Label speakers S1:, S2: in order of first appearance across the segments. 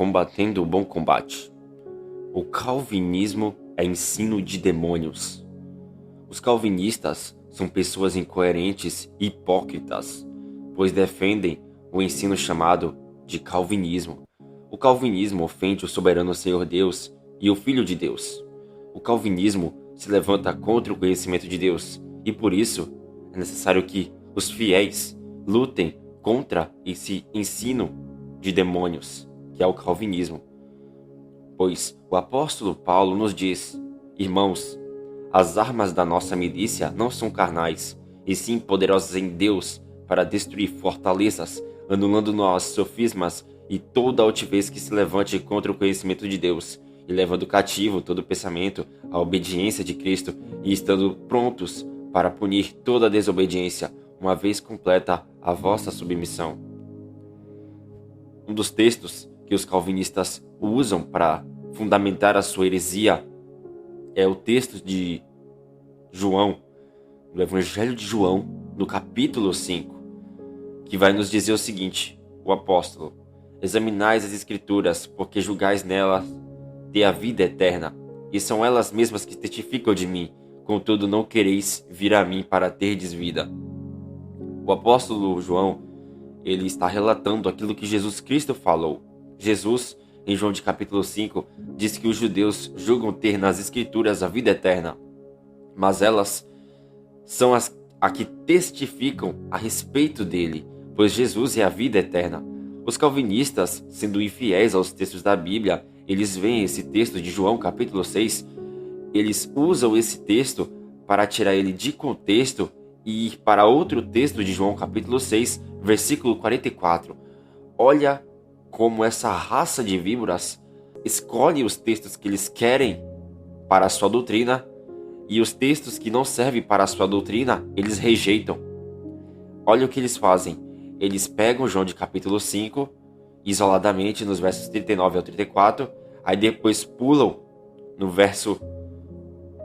S1: combatendo o bom combate. O calvinismo é ensino de demônios. Os calvinistas são pessoas incoerentes e hipócritas, pois defendem o ensino chamado de calvinismo. O calvinismo ofende o soberano Senhor Deus e o Filho de Deus. O calvinismo se levanta contra o conhecimento de Deus e por isso é necessário que os fiéis lutem contra esse ensino de demônios, que é o calvinismo. Pois o apóstolo Paulo nos diz: irmãos, as armas da nossa milícia não são carnais, e sim poderosas em Deus para destruir fortalezas, anulando nossos sofismas e toda altivez que se levante contra o conhecimento de Deus, e levando cativo todo pensamento à obediência de Cristo, e estando prontos para punir toda desobediência, uma vez completa a vossa submissão. Um dos textos que os calvinistas usam para fundamentar a sua heresia é o texto de João, do Evangelho de João, no capítulo 5, que vai nos dizer o seguinte: o apóstolo: examinais as Escrituras, porque julgais nelas ter a vida eterna, e são elas mesmas que testificam de mim, contudo não quereis vir a mim para terdes vida. O apóstolo João, ele está relatando aquilo que Jesus Cristo falou. Jesus, em João de capítulo 5, diz que os judeus julgam ter nas Escrituras a vida eterna, mas elas são as que testificam a respeito dele, pois Jesus é a vida eterna. Os calvinistas, sendo infiéis aos textos da Bíblia, eles veem esse texto de João capítulo 6, eles usam esse texto para tirar ele de contexto e ir para outro texto de João capítulo 6, versículo 44. Olha como essa raça de víboras escolhe os textos que eles querem para a sua doutrina e os textos que não servem para a sua doutrina, eles rejeitam. Olha o que eles fazem. Eles pegam João de capítulo 5, isoladamente nos versos 39 ao 34, aí depois pulam no verso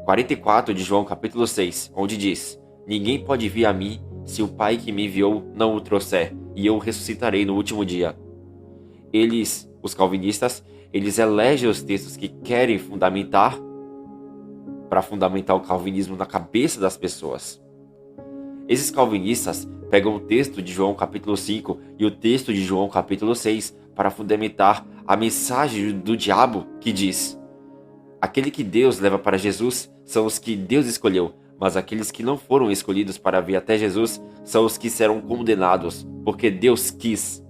S1: 44 de João capítulo 6, onde diz: ninguém pode vir a mim se o Pai que me enviou não o trouxer, e eu o ressuscitarei no último dia. Eles, os calvinistas, eles elegem os textos que querem fundamentar para fundamentar o calvinismo na cabeça das pessoas. Esses calvinistas pegam o texto de João capítulo 5 e o texto de João capítulo 6 para fundamentar a mensagem do diabo que diz: aquele que Deus leva para Jesus são os que Deus escolheu, mas aqueles que não foram escolhidos para vir até Jesus são os que serão condenados, porque Deus quis.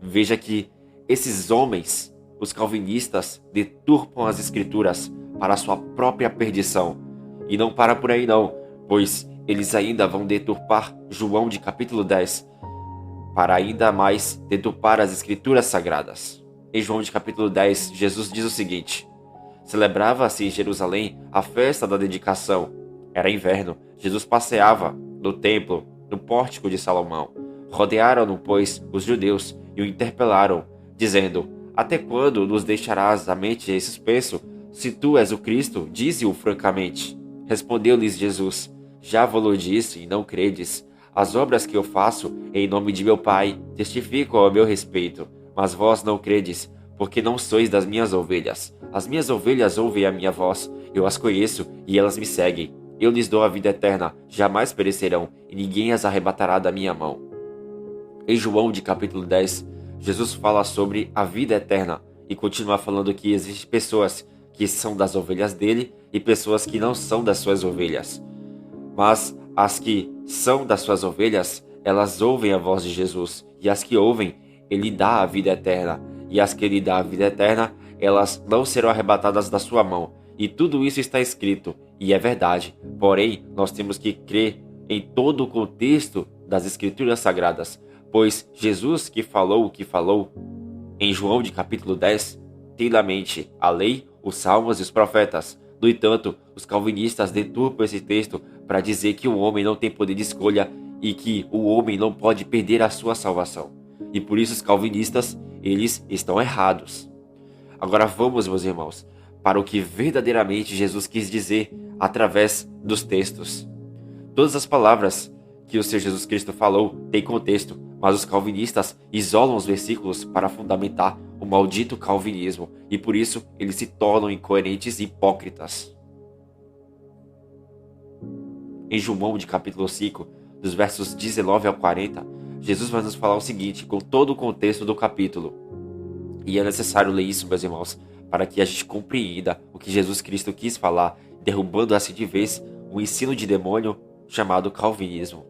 S1: Veja que esses homens, os calvinistas, deturpam as Escrituras para a sua própria perdição. E não para por aí não, pois eles ainda vão deturpar João de capítulo 10, para ainda mais deturpar as Escrituras Sagradas. Em João de capítulo 10, Jesus diz o seguinte: celebrava-se em Jerusalém a festa da dedicação. Era inverno. Jesus passeava no templo, no pórtico de Salomão. Rodearam-no, pois, os judeus e o interpelaram, dizendo: até quando nos deixarás a mente em suspenso? Se tu és o Cristo, dize-o francamente. Respondeu-lhes Jesus: já vos-lo disse e não credes. As obras que eu faço em nome de meu Pai testificam ao meu respeito, mas vós não credes, porque não sois das minhas ovelhas. As minhas ovelhas ouvem a minha voz, eu as conheço e elas me seguem. Eu lhes dou a vida eterna, jamais perecerão, e ninguém as arrebatará da minha mão. Em João de capítulo 10, Jesus fala sobre a vida eterna e continua falando que existem pessoas que são das ovelhas dele e pessoas que não são das suas ovelhas. Mas as que são das suas ovelhas, elas ouvem a voz de Jesus, e as que ouvem, ele dá a vida eterna, e as que ele dá a vida eterna, elas não serão arrebatadas da sua mão. E tudo isso está escrito, e é verdade. Porém, nós temos que crer em todo o contexto das Escrituras Sagradas, pois Jesus que falou o que falou em João de capítulo 10 tem na mente a lei, os salmos e os profetas. No entanto, os calvinistas deturpam esse texto para dizer que o homem não tem poder de escolha e que o homem não pode perder a sua salvação. E por isso os calvinistas, eles estão errados. Agora vamos, meus irmãos, para o que verdadeiramente Jesus quis dizer através dos textos. Todas as palavras que o Senhor Jesus Cristo falou têm contexto, mas os calvinistas isolam os versículos para fundamentar o maldito calvinismo, e por isso eles se tornam incoerentes e hipócritas. Em João de capítulo 5, dos versos 19 ao 40, Jesus vai nos falar o seguinte, com todo o contexto do capítulo. E é necessário ler isso, meus irmãos, para que a gente compreenda o que Jesus Cristo quis falar, derrubando assim de vez o ensino de demônio chamado calvinismo.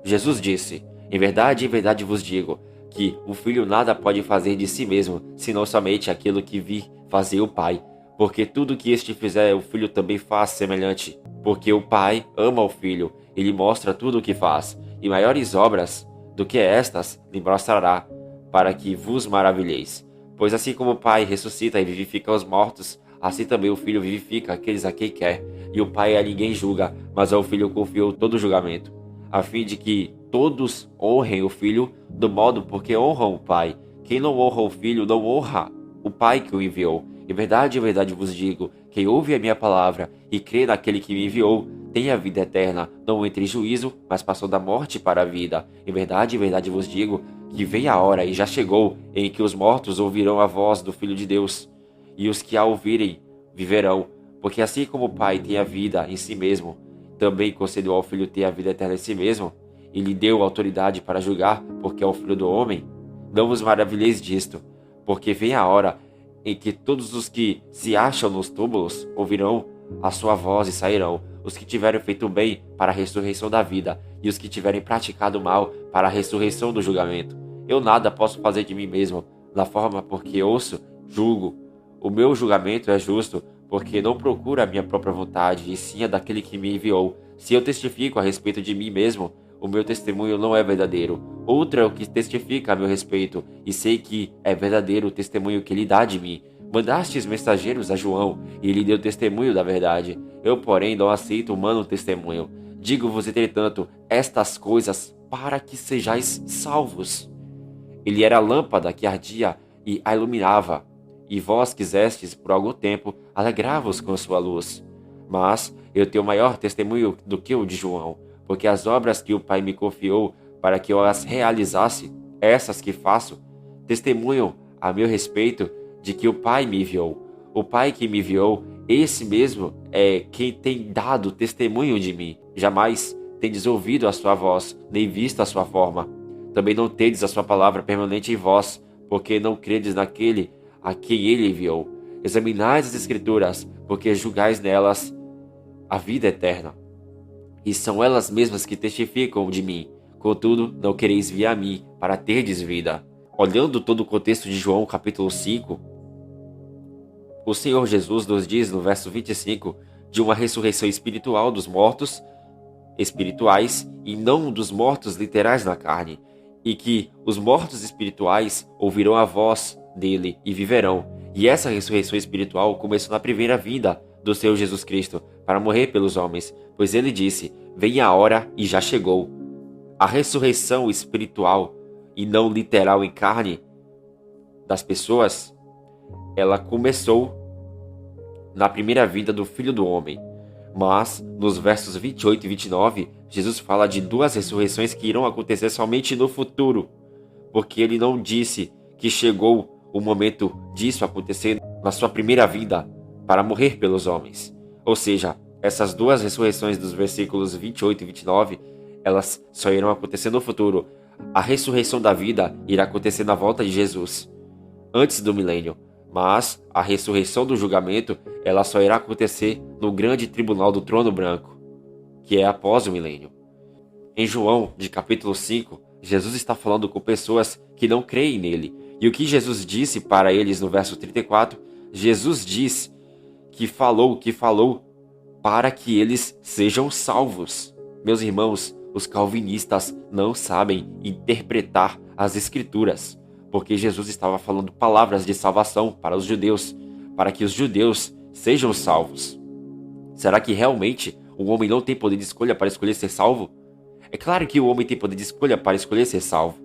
S1: Jesus disse, em verdade vos digo, que o Filho nada pode fazer de si mesmo, senão somente aquilo que vir fazer o Pai. Porque tudo que este fizer, o Filho também faz semelhante. Porque o Pai ama o Filho, e lhe mostra tudo o que faz, e maiores obras do que estas lhe mostrará, para que vos maravilheis. Pois assim como o Pai ressuscita e vivifica os mortos, assim também o Filho vivifica aqueles a quem quer. E o Pai a ninguém julga, mas ao Filho confiou todo o julgamento, a fim de que todos honrem o Filho do modo porque honram o Pai. Quem não honra o Filho não honra o Pai que o enviou. Em verdade vos digo, quem ouve a minha palavra e crê naquele que me enviou, tem a vida eterna, não entra em juízo, mas passou da morte para a vida. Em verdade vos digo, que vem a hora e já chegou, em que os mortos ouvirão a voz do Filho de Deus, e os que a ouvirem viverão. Porque assim como o Pai tem a vida em si mesmo, também concedeu ao Filho ter a vida eterna em si mesmo, e lhe deu autoridade para julgar, porque é o Filho do homem. Não vos maravilheis disto, porque vem a hora em que todos os que se acham nos túmulos ouvirão a sua voz e sairão, os que tiverem feito bem para a ressurreição da vida, e os que tiverem praticado mal para a ressurreição do julgamento. Eu nada posso fazer de mim mesmo, da forma porque ouço, julgo. O meu julgamento é justo, porque não procuro a minha própria vontade, e sim a daquele que me enviou. Se eu testifico a respeito de mim mesmo, o meu testemunho não é verdadeiro. Outro é o que testifica a meu respeito, e sei que é verdadeiro o testemunho que ele dá de mim. Mandastes mensageiros a João, e ele deu testemunho da verdade. Eu, porém, não aceito humano testemunho. Digo-vos, entretanto, estas coisas para que sejais salvos. Ele era a lâmpada que ardia e a iluminava, e vós quisestes, por algum tempo, alegrar-vos com sua luz. Mas eu tenho maior testemunho do que o de João, porque as obras que o Pai me confiou para que eu as realizasse, essas que faço, testemunham a meu respeito de que o Pai me enviou. O Pai que me enviou, esse mesmo é quem tem dado testemunho de mim. Jamais tendes ouvido a sua voz, nem visto a sua forma. Também não tendes a sua palavra permanente em vós, porque não credes naquele a quem ele enviou. Examinais as Escrituras, porque julgais nelas a vida eterna. E são elas mesmas que testificam de mim. Contudo, não quereis vir a mim, para terdes vida. Olhando todo o contexto de João capítulo 5, o Senhor Jesus nos diz no verso 25 de uma ressurreição espiritual dos mortos espirituais e não dos mortos literais na carne, e que os mortos espirituais ouvirão a voz dele e viverão. E essa ressurreição espiritual começou na primeira vinda do Senhor Jesus Cristo para morrer pelos homens, pois ele disse, vem a hora e já chegou. A ressurreição espiritual e não literal em carne das pessoas, ela começou na primeira vinda do Filho do Homem. Mas, nos versos 28 e 29, Jesus fala de duas ressurreições que irão acontecer somente no futuro, porque ele não disse que chegou o momento disso acontecer na sua primeira vinda para morrer pelos homens. Ou seja, essas duas ressurreições dos versículos 28 e 29, elas só irão acontecer no futuro. A ressurreição da vida irá acontecer na volta de Jesus, antes do milênio. Mas a ressurreição do julgamento, ela só irá acontecer no grande tribunal do trono branco, que é após o milênio. Em João, de capítulo 5, Jesus está falando com pessoas que não creem nele. E o que Jesus disse para eles no verso 34, Jesus diz que falou para que eles sejam salvos. Meus irmãos, os calvinistas não sabem interpretar as Escrituras, porque Jesus estava falando palavras de salvação para os judeus, para que os judeus sejam salvos. Será que realmente o homem não tem poder de escolha para escolher ser salvo? É claro que o homem tem poder de escolha para escolher ser salvo,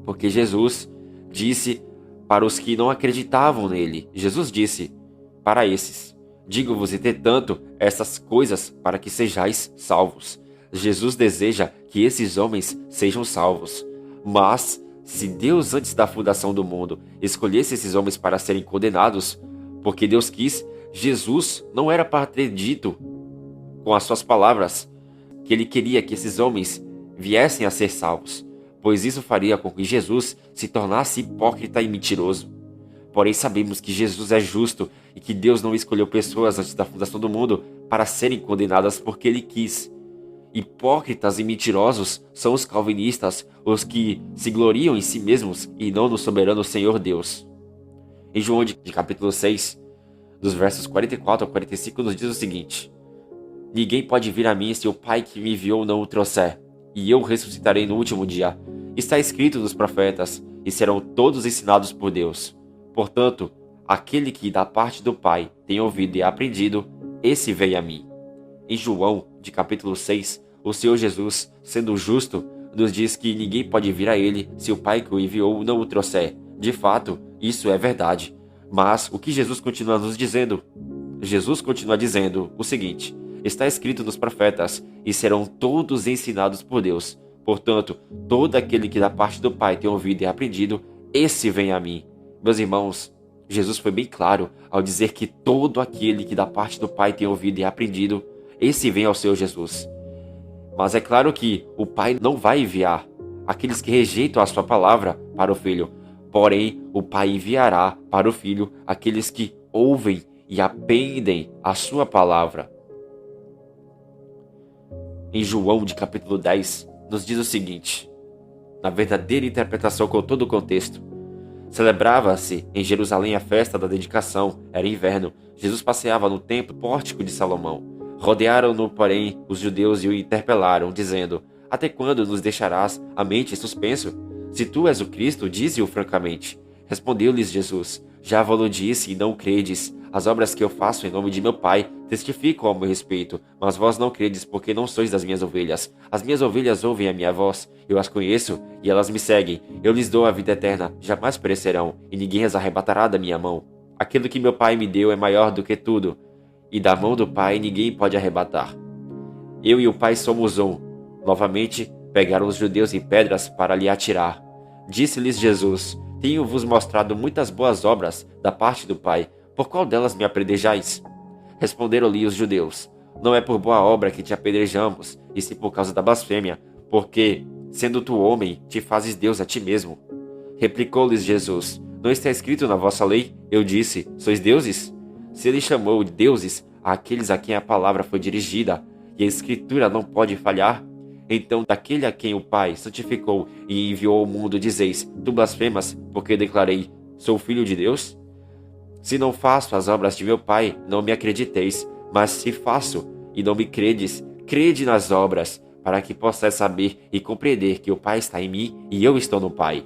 S1: porque Jesus disse para os que não acreditavam nele. Jesus disse para esses, digo-vos, entretanto, essas coisas para que sejais salvos. Jesus deseja que esses homens sejam salvos, mas se Deus antes da fundação do mundo escolhesse esses homens para serem condenados, porque Deus quis, Jesus não era para ter dito com as suas palavras que ele queria que esses homens viessem a ser salvos, pois isso faria com que Jesus se tornasse hipócrita e mentiroso. Porém sabemos que Jesus é justo e que Deus não escolheu pessoas antes da fundação do mundo para serem condenadas porque ele quis. Hipócritas e mentirosos são os calvinistas, os que se gloriam em si mesmos e não no soberano Senhor Deus. Em João de capítulo 6, dos versos 44 a 45, nos diz o seguinte: Ninguém pode vir a mim se o Pai que me enviou não o trouxer, e eu ressuscitarei no último dia. Está escrito nos profetas, e serão todos ensinados por Deus. Portanto, aquele que da parte do Pai tem ouvido e aprendido, esse vem a mim. Em João, de capítulo 6, o Senhor Jesus, sendo justo, nos diz que ninguém pode vir a ele se o Pai que o enviou não o trouxer. De fato, isso é verdade. Mas o que Jesus continua nos dizendo? Jesus continua dizendo o seguinte: está escrito nos profetas, e serão todos ensinados por Deus. Portanto, todo aquele que da parte do Pai tem ouvido e aprendido, esse vem a mim. Meus irmãos, Jesus foi bem claro ao dizer que todo aquele que da parte do Pai tem ouvido e aprendido, esse vem ao Senhor Jesus. Mas é claro que o Pai não vai enviar aqueles que rejeitam a sua palavra para o Filho. Porém, o Pai enviará para o Filho aqueles que ouvem e aprendem a sua palavra. Em João, de capítulo 10, nos diz o seguinte, na verdadeira interpretação com todo o contexto: celebrava-se em Jerusalém a festa da dedicação, era inverno. Jesus passeava no templo pórtico de Salomão. Rodearam-no, porém, os judeus e o interpelaram, dizendo: Até quando nos deixarás a mente em suspenso? Se tu és o Cristo, dize-o francamente. Respondeu-lhes Jesus: Já vos disse e não credes. As obras que eu faço em nome de meu Pai testificam ao meu respeito, mas vós não credes porque não sois das minhas ovelhas. As minhas ovelhas ouvem a minha voz, eu as conheço e elas me seguem. Eu lhes dou a vida eterna, jamais perecerão, e ninguém as arrebatará da minha mão. Aquilo que meu Pai me deu é maior do que tudo, e da mão do Pai ninguém pode arrebatar. Eu e o Pai somos um. Novamente pegaram os judeus em pedras para lhe atirar. Disse-lhes Jesus: Tenho-vos mostrado muitas boas obras da parte do Pai. Por qual delas me apedrejais? Responderam-lhe os judeus: Não é por boa obra que te apedrejamos, e sim por causa da blasfêmia, porque, sendo tu homem, te fazes Deus a ti mesmo. Replicou-lhes Jesus: Não está escrito na vossa lei? Eu disse: Sois deuses? Se ele chamou de deuses àqueles a quem a palavra foi dirigida, e a Escritura não pode falhar, então daquele a quem o Pai santificou e enviou ao mundo dizeis: Tu blasfemas, porque declarei: Sou filho de Deus? Se não faço as obras de meu Pai, não me acrediteis, mas se faço e não me credes, crede nas obras, para que possais saber e compreender que o Pai está em mim e eu estou no Pai.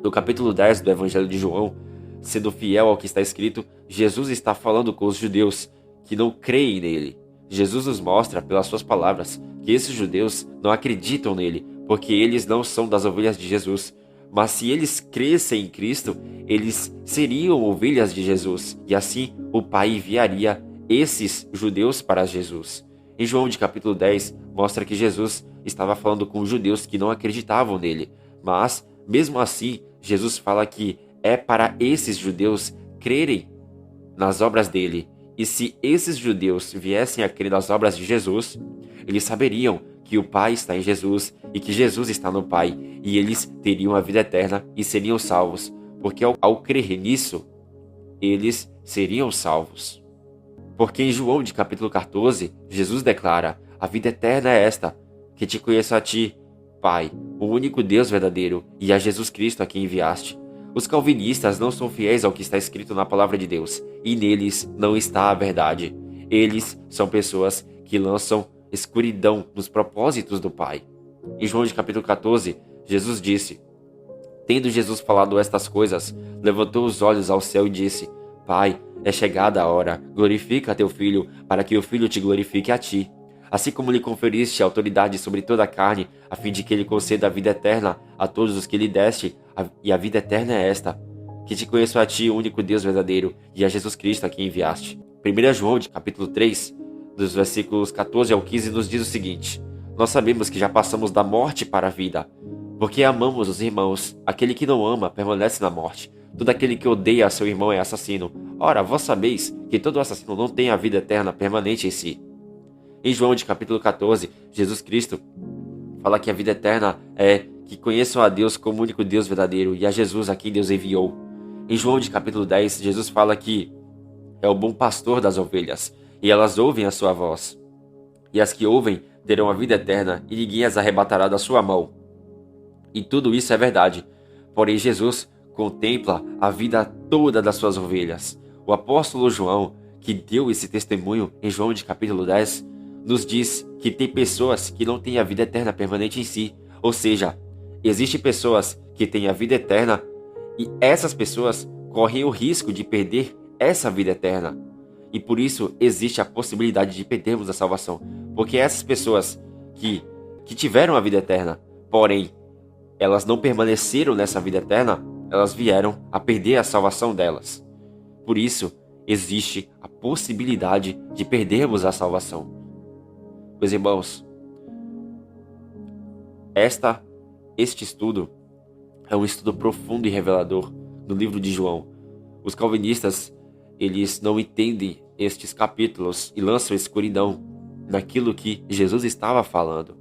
S1: No capítulo 10 do Evangelho de João, sendo fiel ao que está escrito, Jesus está falando com os judeus que não creem nele. Jesus nos mostra, pelas suas palavras, que esses judeus não acreditam nele, porque eles não são das ovelhas de Jesus. Mas se eles crescem em Cristo, eles seriam ovelhas de Jesus, e assim o Pai enviaria esses judeus para Jesus. Em João de capítulo 10, mostra que Jesus estava falando com os judeus que não acreditavam nele, mas, mesmo assim, Jesus fala que é para esses judeus crerem nas obras dele. E se esses judeus viessem a crer nas obras de Jesus, eles saberiam que o Pai está em Jesus e que Jesus está no Pai, e eles teriam a vida eterna e seriam salvos, porque ao crer nisso, eles seriam salvos. Porque em João de capítulo 14, Jesus declara: A vida eterna é esta, que te conheço a ti, Pai, o único Deus verdadeiro, e a Jesus Cristo a quem enviaste. Os calvinistas não são fiéis ao que está escrito na palavra de Deus, e neles não está a verdade. Eles são pessoas que lançam escuridão nos propósitos do Pai. Em João de capítulo 14, Jesus disse: Tendo Jesus falado estas coisas, levantou os olhos ao céu e disse: Pai, é chegada a hora, glorifica a teu Filho, para que o Filho te glorifique a ti. Assim como lhe conferiste autoridade sobre toda a carne, a fim de que ele conceda a vida eterna a todos os que lhe deste, e a vida eterna é esta, que te conheço a ti, o único Deus verdadeiro, e a Jesus Cristo a quem enviaste. 1 João, de capítulo 3, dos versículos 14 ao 15, nos diz o seguinte: Nós sabemos que já passamos da morte para a vida, porque amamos os irmãos. Aquele que não ama permanece na morte. Todo aquele que odeia seu irmão é assassino. Ora, vós sabeis que todo assassino não tem a vida eterna permanente em si. Em João de capítulo 14, Jesus Cristo fala que a vida eterna é que conheçam a Deus como único Deus verdadeiro e a Jesus a quem Deus enviou. Em João de capítulo 10, Jesus fala que é o bom pastor das ovelhas, e elas ouvem a sua voz. E as que ouvem terão a vida eterna, e ninguém as arrebatará da sua mão. E tudo isso é verdade. Porém, Jesus contempla a vida toda das suas ovelhas. O apóstolo João, que deu esse testemunho em João de capítulo 10, nos diz que tem pessoas que não têm a vida eterna permanente em si. Ou seja, existem pessoas que têm a vida eterna e essas pessoas correm o risco de perder essa vida eterna. E por isso existe a possibilidade de perdermos a salvação. Porque essas pessoas que tiveram a vida eterna, porém elas não permaneceram nessa vida eterna, elas vieram a perder a salvação delas. Por isso existe a possibilidade de perdermos a salvação. Meus irmãos, este estudo é um estudo profundo e revelador no livro de João. Os calvinistas, eles não entendem estes capítulos e lançam escuridão naquilo que Jesus estava falando.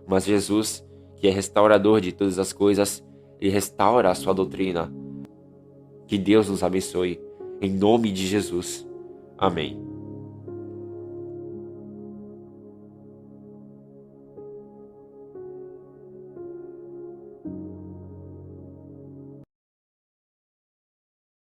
S1: Mas Jesus, que é restaurador de todas as coisas, ele restaura a sua doutrina. Que Deus nos abençoe. Em nome de Jesus. Amém.